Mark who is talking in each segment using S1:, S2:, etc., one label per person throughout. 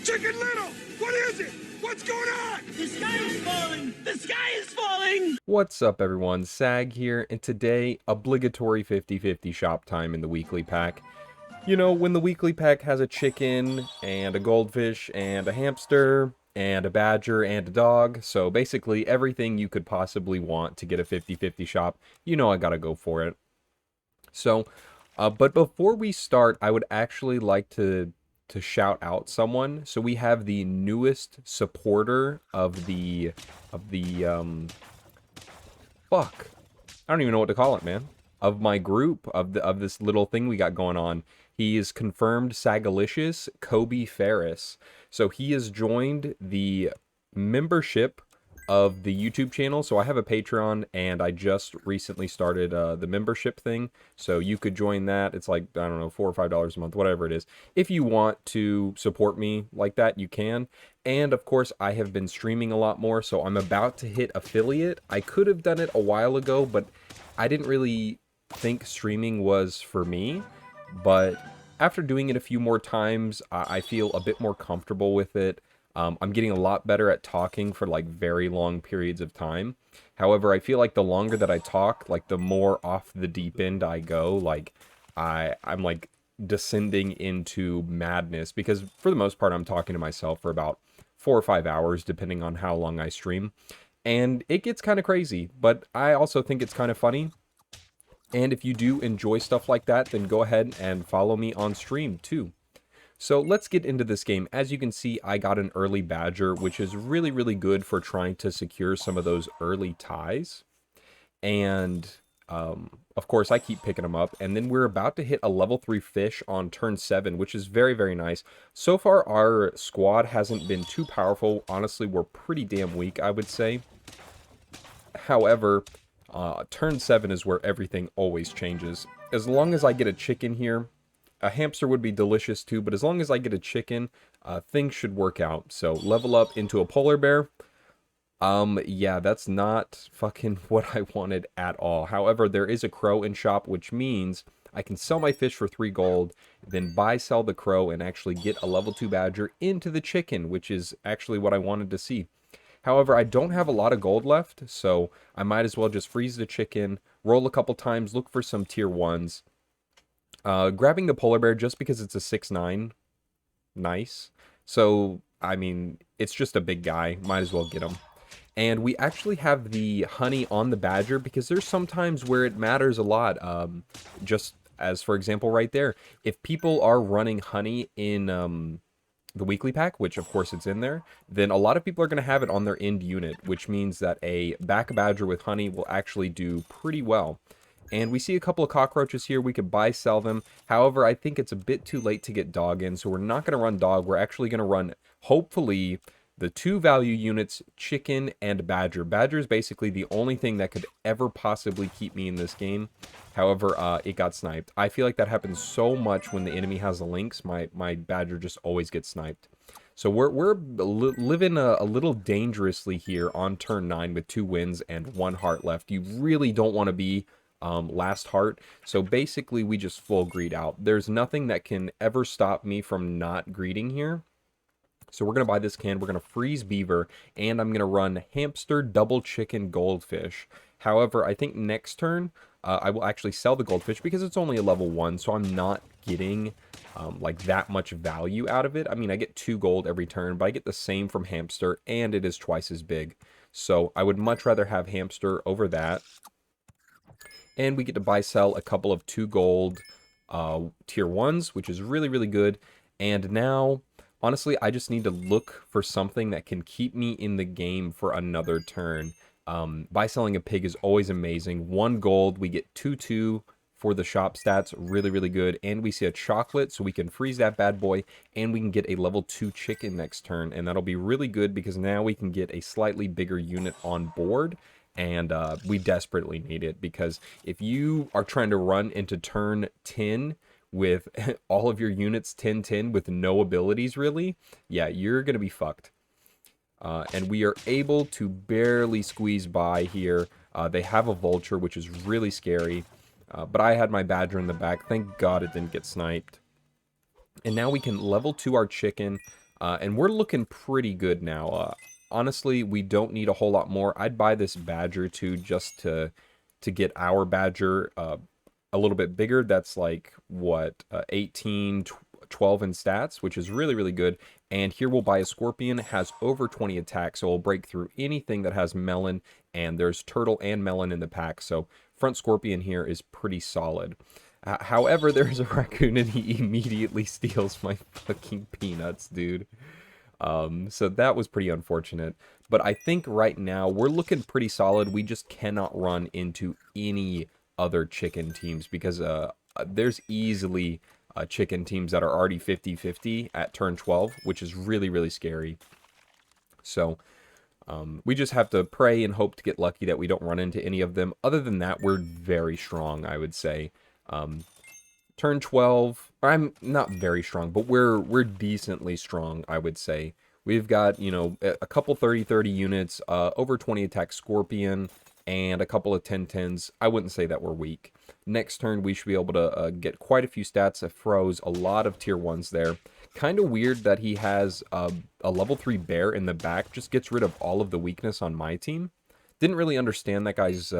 S1: Chicken Little! What is it? What's going on?
S2: The sky is falling! The sky is falling!
S3: What's up, everyone? Sag here, and today, obligatory 50-50 shop time in the weekly pack. You know, when the weekly pack has a chicken, and a goldfish, and a hamster, and a badger, and a dog, so basically everything you could possibly want to get a 50-50 shop, you know I gotta go for it. So, but before we start, I would actually like to shout out someone. So we have the newest supporter of the fuck. I don't even know what to call it, man. Of my group, of this little thing we got going on. He is confirmed Sagalicious Kobe Ferris. So he has joined the membership of the YouTube channel. So I have a Patreon, and I just recently started the membership thing. So you could join that. It's like, I don't know, $4 or $5 a month, whatever it is. If you want to support me like that, you can. And of course, I have been streaming a lot more, so I'm about to hit affiliate. I could have done it a while ago, but I didn't really think streaming was for me. But after doing it a few more times, I feel a bit more comfortable with it. I'm getting a lot better at talking for like very long periods of time. However, I feel like the longer that I talk, like the more off the deep end I go. Like I'm like descending into madness, because for the most part, I'm talking to myself for about 4 or 5 hours, depending on how long I stream. And it gets kind of crazy, but I also think it's kind of funny. And if you do enjoy stuff like that, then go ahead and follow me on stream too. So let's get into this game. As you can see, I got an early badger, which is really, really good for trying to secure some of those early ties. And, of course, I keep picking them up. And then we're about to hit a level 3 fish on turn 7, which is very, very nice. So far, our squad hasn't been too powerful. Honestly, we're pretty damn weak, I would say. However, turn 7 is where everything always changes. As long as I get a chicken here, a hamster would be delicious too, but as long as I get a chicken, things should work out. So level up into a polar bear. Yeah, that's not fucking what I wanted at all. However, there is a crow in shop, which means I can sell my fish for 3 gold, then sell the crow, and actually get a level 2 badger into the chicken, which is actually what I wanted to see. However, I don't have a lot of gold left, so I might as well just freeze the chicken, roll a couple times, look for some tier 1s. Grabbing the polar bear just because it's a 6'9", nice. So, I mean, it's just a big guy, might as well get him. And we actually have the honey on the badger, because there's sometimes where it matters a lot. Just as, for example, right there, if people are running honey in the weekly pack, which of course it's in there, then a lot of people are going to have it on their end unit, which means that a back badger with honey will actually do pretty well. And we see a couple of cockroaches here. We could sell them. However, I think it's a bit too late to get dog in, so we're not going to run dog. We're actually going to run, hopefully, the 2 value units, chicken and badger. Badger is basically the only thing that could ever possibly keep me in this game. However, it got sniped. I feel like that happens so much when the enemy has the lynx. My badger just always gets sniped. So we're living a little dangerously here on turn 9 with 2 wins and 1 heart left. You really don't want to be last heart. So basically, we just full greed out. There's nothing that can ever stop me from not greeding here. So we're going to buy this can, we're going to freeze beaver, and I'm going to run hamster, double chicken, goldfish. However, I think next turn, I will actually sell the goldfish because it's only a level 1, so I'm not getting like that much value out of it. I mean, I get 2 gold every turn, but I get the same from hamster, and it is twice as big. So I would much rather have hamster over that. And we get to sell a couple of 2 gold tier 1s, which is really, really good. And now, honestly, I just need to look for something that can keep me in the game for another turn. Selling a pig is always amazing. 1 gold, we get 2/2 for the shop stats, really, really good. And we see a chocolate, so we can freeze that bad boy, and we can get a level 2 chicken next turn. And that'll be really good, because now we can get a slightly bigger unit on board. And we desperately need it, because if you are trying to run into turn 10 with all of your units 10-10 with no abilities, really, yeah, you're going to be fucked. And we are able to barely squeeze by here. They have a vulture, which is really scary. But I had my badger in the back. Thank God it didn't get sniped. And now we can level 2 our chicken. And we're looking pretty good now. Honestly, we don't need a whole lot more. I'd buy this badger too, just to get our badger a little bit bigger. That's like, what, 18, 12 in stats, which is really, really good. And here we'll buy a scorpion. It has over 20 attack, so we'll break through anything that has melon. And there's turtle and melon in the pack, so front scorpion here is pretty solid. However, there's a raccoon and he immediately steals my fucking peanuts, dude. So that was pretty unfortunate. But I think right now we're looking pretty solid. We just cannot run into any other chicken teams because there's easily chicken teams that are already 50-50 at turn 12, which is really, really scary. So we just have to pray and hope to get lucky that we don't run into any of them. Other than that, we're very strong, I would say. Turn 12, I'm not very strong, but we're decently strong, I would say. We've got, you know, a couple 30-30 units, over 20 attack scorpion, and a couple of 10-10s. I wouldn't say that we're weak. Next turn, we should be able to get quite a few stats. It froze a lot of tier 1s there. Kind of weird that he has a level 3 bear in the back. Just gets rid of all of the weakness on my team. Didn't really understand that guy's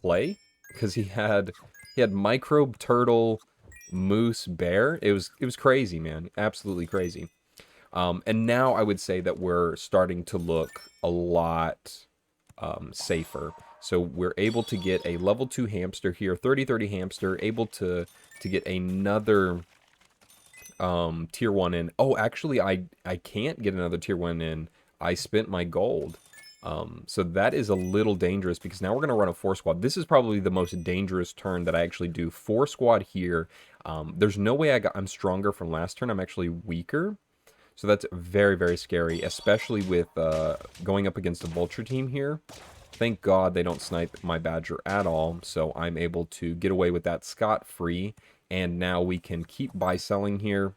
S3: play, because he had microbe, turtle, moose, bear. It was crazy, man. Absolutely crazy. And now I would say that we're starting to look a lot safer. So we're able to get a level 2 hamster here, 30-30 hamster, able to get another tier 1 in. Oh, actually, I can't get another tier 1 in. I spent my gold. So that is a little dangerous because now we're going to run a 4 squad. This is probably the most dangerous turn that I actually do. 4 squad here. There's no way I'm stronger from last turn. I'm actually weaker. So that's very, very scary, especially with going up against a vulture team here. Thank God they don't snipe my badger at all, so I'm able to get away with that scot-free. And now we can keep buy-selling here.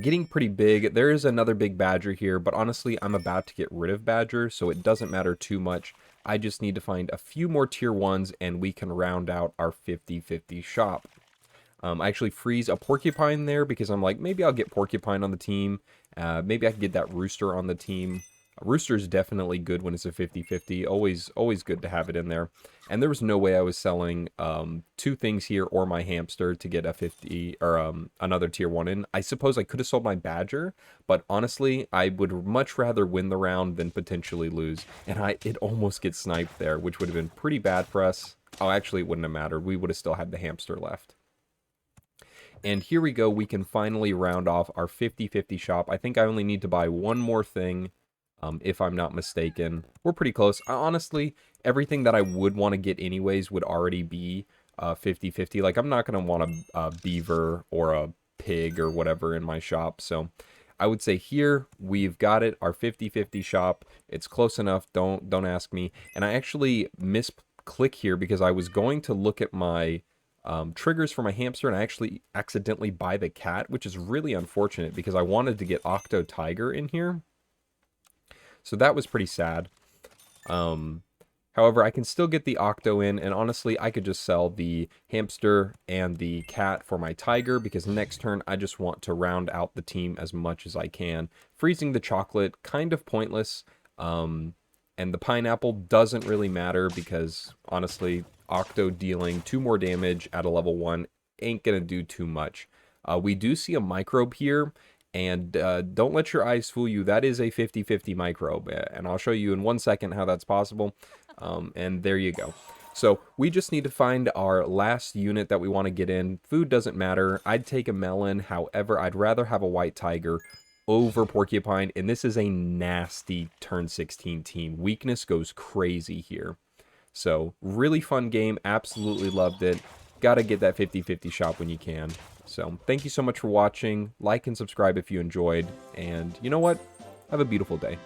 S3: Getting pretty big. There is another big badger here, but honestly, I'm about to get rid of badger, so it doesn't matter too much. I just need to find a few more tier 1s, and we can round out our 50-50 shop. I actually freeze a porcupine there because I'm like, maybe I'll get porcupine on the team. Maybe I can get that rooster on the team. Rooster is definitely good when it's a 50-50. Always good to have it in there. And there was no way I was selling 2 things here or my hamster to get a 50 or another tier 1 in. I suppose I could have sold my badger, but honestly, I would much rather win the round than potentially lose. And it almost gets sniped there, which would have been pretty bad for us. Oh, actually, it wouldn't have mattered. We would have still had the hamster left. And here we go. We can finally round off our 50-50 shop. I think I only need to buy one more thing, if I'm not mistaken. We're pretty close. Honestly, everything that I would want to get anyways would already be 50-50. Like, I'm not going to want a beaver or a pig or whatever in my shop. So I would say here, we've got it, our 50-50 shop. It's close enough. Don't ask me. And I actually misclick here because I was going to look at my triggers for my hamster and I actually accidentally buy the cat, which is really unfortunate because I wanted to get Octo Tiger in here. So that was pretty sad. However, I can still get the Octo in, and honestly, I could just sell the hamster and the cat for my tiger because next turn I just want to round out the team as much as I can. Freezing the chocolate, kind of pointless. And the pineapple doesn't really matter because honestly, Octo dealing 2 more damage at a level 1 ain't gonna do too much. We do see a microbe here, and don't let your eyes fool you. That is a 50-50 microbe, and I'll show you in 1 second how that's possible. And there you go. So we just need to find our last unit that we want to get in. Food doesn't matter. I'd take a melon. However, I'd rather have a white tiger over porcupine, and this is a nasty turn 16 team. Weakness goes crazy here. So really fun game. Absolutely loved it. Gotta get that 50-50 shop when you can. So thank you so much for watching. Like and subscribe if you enjoyed. And you know what? Have a beautiful day.